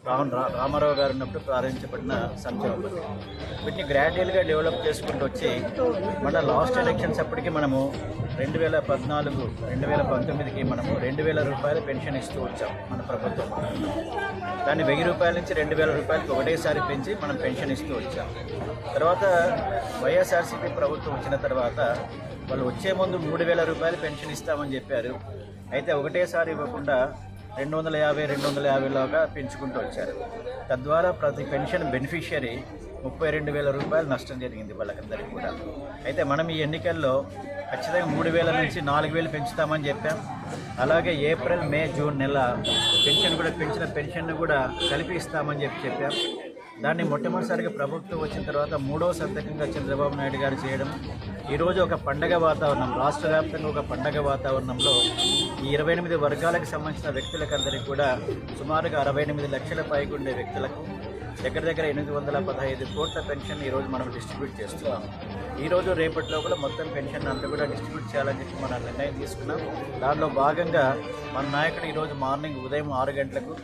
రామారావు గారు ఉన్నప్పుడు ప్రారంభించబడిన సంక్షేమ పథకం. వీటిని గ్రాడ్యువల్గా డెవలప్ చేసుకుంటూ వచ్చి మన లాస్ట్ ఎలక్షన్స్ అప్పటికి మనము 2014, 2019కి మనము 2,000 రూపాయల పెన్షన్ ఇస్తూ వచ్చాం మన ప్రభుత్వం. దాన్ని 1,000 రూపాయల నుంచి 2,000 రూపాయలకి ఒకటేసారి పెంచి మనం పెన్షన్ ఇస్తూ వచ్చాం. తర్వాత వైఎస్ఆర్సీపీ ప్రభుత్వం వచ్చిన తర్వాత వాళ్ళు వచ్చే ముందు 3,000 రూపాయలు పెన్షన్ ఇస్తామని చెప్పారు. అయితే ఒకటేసారి ఇవ్వకుండా 250 లాగా పెంచుకుంటూ వచ్చారు. తద్వారా ప్రతి పెన్షన్ బెనిఫిషియరీ 32,000 రూపాయలు నష్టం జరిగింది వాళ్ళకందరికీ కూడా. అయితే మనం ఈ ఎన్నికల్లో ఖచ్చితంగా 3,000 నుంచి 4,000 పెంచుతామని చెప్పాం. అలాగే ఏప్రిల్, మే, జూన్ నెల పెన్షన్ కూడా పెన్షన్ను కూడా కలిపి ఇస్తామని చెప్పాం. దాన్ని మొట్టమొదటిసారిగా ప్రభుత్వం వచ్చిన తర్వాత 3వ సంతకంగా చంద్రబాబు నాయుడు గారు చేయడం, ఈరోజు ఒక పండగ వాతావరణం, రాష్ట్ర వ్యాప్తంగా ఒక పండగ వాతావరణంలో ఈ 28 వర్గాలకు సంబంధించిన వ్యక్తులకందరికీ కూడా సుమారుగా 68 లక్షల పైకి ఉండే వ్యక్తులకు దగ్గర 815 కోట్ల పెన్షన్ ఈరోజు మనం డిస్ట్రిబ్యూట్ చేస్తున్నాం. ఈరోజు రేపటిలో కూడా మొత్తం పెన్షన్ అంతా కూడా డిస్ట్రిబ్యూట్ చేయాలని చెప్పి మనం నిర్ణయం తీసుకున్నాం. దానిలో భాగంగా మన నాయకుడు ఈరోజు మార్నింగ్ ఉదయం 6 గంటలకు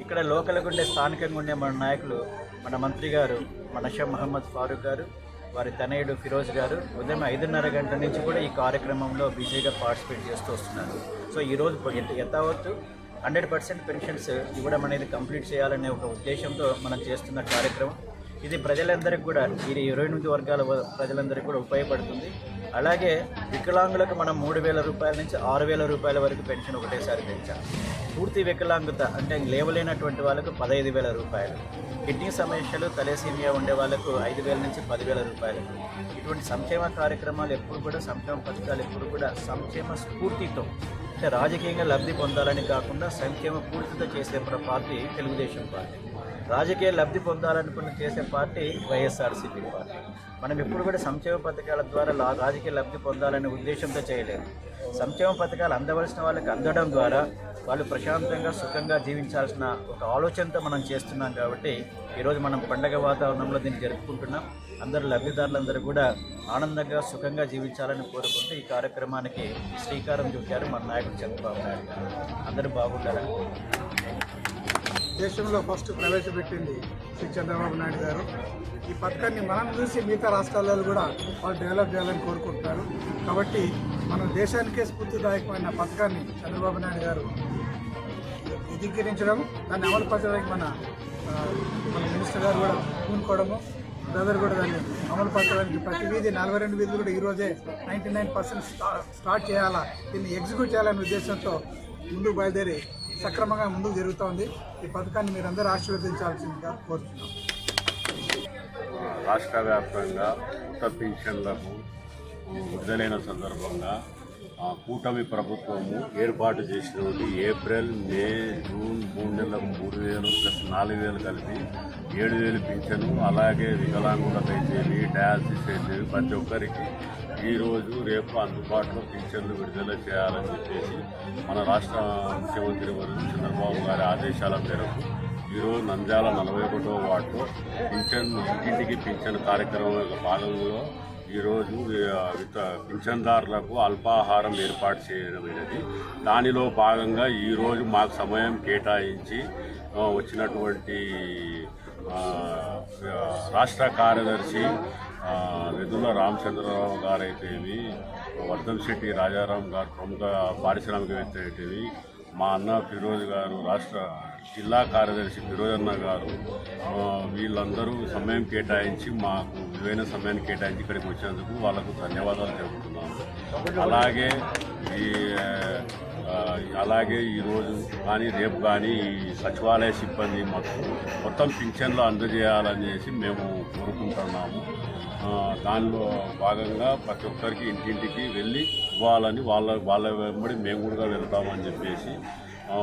ఇక్కడ లోకల్గా ఉండే స్థానికంగా ఉండే మన నాయకులు, మన మంత్రి గారు మన షా మహమ్మద్ ఫారూక్ గారు, వారి తనయుడు ఫిరోజ్ గారు ఉదయం 5:30 గంటల నుంచి కూడా ఈ కార్యక్రమంలో బిజీగా పార్టిసిపేట్ చేస్తూ వస్తున్నారు. సో ఈరోజు యథావత్తు 100% పెన్షన్స్ ఇవ్వడం అనేది కంప్లీట్ చేయాలనే ఒక ఉద్దేశంతో మనం చేస్తున్న కార్యక్రమం. ఇది ప్రజలందరికీ కూడా, ఈ 28 వర్గాల ప్రజలందరికీ కూడా ఉపయోగపడుతుంది. అలాగే వికలాంగులకు మనం 3,000 రూపాయల నుంచి 6,000 రూపాయల వరకు పెన్షన్ ఒకటేసారి పెంచాం. పూర్తి వికలాంగుత అంటే లేవలేనటువంటి వాళ్ళకు 15,000 రూపాయలు, కిడ్నీ సమస్యలు, తలేసీమియా ఉండే వాళ్ళకు 5,000 నుంచి 10,000 రూపాయలు. ఇటువంటి సంక్షేమ కార్యక్రమాలు ఎప్పుడు కూడా, సంక్షేమ పథకాలు ఎప్పుడు కూడా సంక్షేమ స్ఫూర్తితో, అంటే రాజకీయంగా లబ్ధి పొందాలని కాకుండా సంక్షేమ పూర్తితో చేసే పార్టీ తెలుగుదేశం పార్టీ. రాజకీయ లబ్ధి పొందాలనుకుని చేసే పార్టీ వైఎస్ఆర్సీపీ పార్టీ. మనం ఎప్పుడు కూడా సంక్షేమ పథకాల ద్వారా రాజకీయ లబ్ధి పొందాలనే ఉద్దేశంతో చేయలేదు. సంక్షేమ పథకాలు అందవలసిన వాళ్ళకి అందడం ద్వారా వాళ్ళు ప్రశాంతంగా, సుఖంగా జీవించాల్సిన ఒక ఆలోచనతో మనం చేస్తున్నాం. కాబట్టి ఈరోజు మనం పండగ వాతావరణంలో దీన్ని జరుపుకుంటున్నాం. అందరూ లబ్ధిదారులందరూ కూడా ఆనందంగా, సుఖంగా జీవించాలని కోరుకుంటూ ఈ కార్యక్రమానికి శ్రీకారం చుట్టారు మన నాయకుడు చంద్రబాబు నాయుడు గారు. అందరూ బాగుండాలని. దేశంలో ఫస్ట్ ప్రవేశపెట్టింది శ్రీ చంద్రబాబు నాయుడు గారు. ఈ పథకాన్ని మనం చూసి మిగతా రాష్ట్రాలలో కూడా వాళ్ళు డెవలప్ చేయాలని కోరుకుంటున్నారు. కాబట్టి మన దేశానికే స్ఫూర్తిదాయకమైన పథకాన్ని చంద్రబాబు నాయుడు గారు విధికరించడం, దాన్ని అమలుపరచడానికి మన మినిస్టర్ గారు కూడా పూనుకోవడము, బ్రదర్ కూడా దాన్ని అమలుపరచడానికి ప్రతి వీధి 42 వీధులు కూడా ఈరోజే 99% స్టార్ట్ చేయాలా, దీన్ని ఎగ్జిక్యూట్ చేయాలనే ఉద్దేశంతో ముందుకు బయలుదేరి సక్రమంగా ముందుకు జరుగుతూ ఉంది. ఈ పథకాన్ని మీరందరూ ఆశీర్వదించాల్సిందిగా కోరుతున్నాం. రాష్ట్ర వ్యాప్తంగా కొత్త పెన్షన్లకు విడుదలైన సందర్భంగా కూటమి ప్రభుత్వము ఏర్పాటు చేసినటువంటి ఏప్రిల్, మే, జూన్ 3 నెలలకు 3,000 ప్లస్ 4,000 కలిపి 7,000 పింఛను. అలాగే వికలాంగులకైతేవి, డయాలసిస్ అయితేవి ప్రతి ఒక్కరికి ఈరోజు రేపు అందుబాటులో పింఛన్లు విడుదల చేయాలని చెప్పేసి మన రాష్ట్ర ముఖ్యమంత్రి వర్యులు చంద్రబాబు గారి ఆదేశాల మేరకు ఈరోజు నంద్యాల 41వ వార్డులో ఇంటింటికి పింఛన్ కార్యక్రమం యొక్క భాగంలో ఈరోజు పింఛన్దారులకు అల్పాహారం ఏర్పాటు చేయడమైనది. దానిలో భాగంగా ఈరోజు మాకు సమయం కేటాయించి వచ్చినటువంటి రాష్ట్ర కార్యదర్శి వెదుల రామచంద్రరావు గారైతేవి, వర్ధంశెట్టి రాజారాం గారు ప్రముఖ పారిశ్రామికవేత్త అయితేవి, మా అన్న ఫిరోజ్ గారు, రాష్ట్ర జిల్లా కార్యదర్శి ఫిరోజ్ అన్న గారు, వీళ్ళందరూ సమయం కేటాయించి మాకు విలువైన సమయాన్ని కేటాయించి ఇక్కడికి వచ్చినందుకు వాళ్ళకు ధన్యవాదాలు తెలుపుతున్నాను. అలాగే ఈరోజు కానీ రేపు కానీ ఈ సచివాలయ సిబ్బంది మొత్తం పింఛన్లు అందజేయాలనేసి మేము కోరుకుంటున్నాము. దానిలో భాగంగా ప్రతి ఒక్కరికి ఇంటింటికి వెళ్ళి ఇవ్వాలని వాళ్ళ వెంబడి మేము కూడా వెళ్తామని చెప్పేసి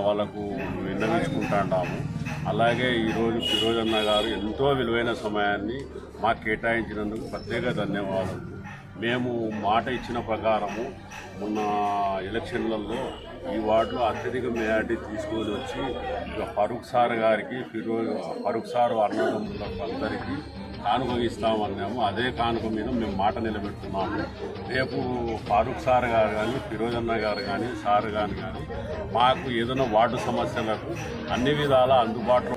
వాళ్ళకు విన్నవించుకుంటున్నాము. అలాగే ఈరోజు ఫిరోజ్ అన్న గారు ఎంతో విలువైన సమయాన్ని మాకు కేటాయించినందుకు ప్రత్యేక ధన్యవాదాలు. మేము మాట ఇచ్చిన ప్రకారము మొన్న ఎలక్షన్లలో ఈ వార్డులో అత్యధిక మెజార్టీ తీసుకొని వచ్చి ఫరూక్ సార్ గారికి, ఫరూక్ సార్ అన్నదమ్ములకు అందరికీ కానుక ఇస్తామన్నాము. అదే కానుక మీద మేము మాట నిలబెడుతున్నాము. రేపు ఫారూక్ సార్ గారు కానీ, ఫిరోజ్ అన్న గారు కానీ, సార్ గారు కానీ మాకు ఏదైనా వార్డు సమస్యలకు అన్ని విధాలా అందుబాటులో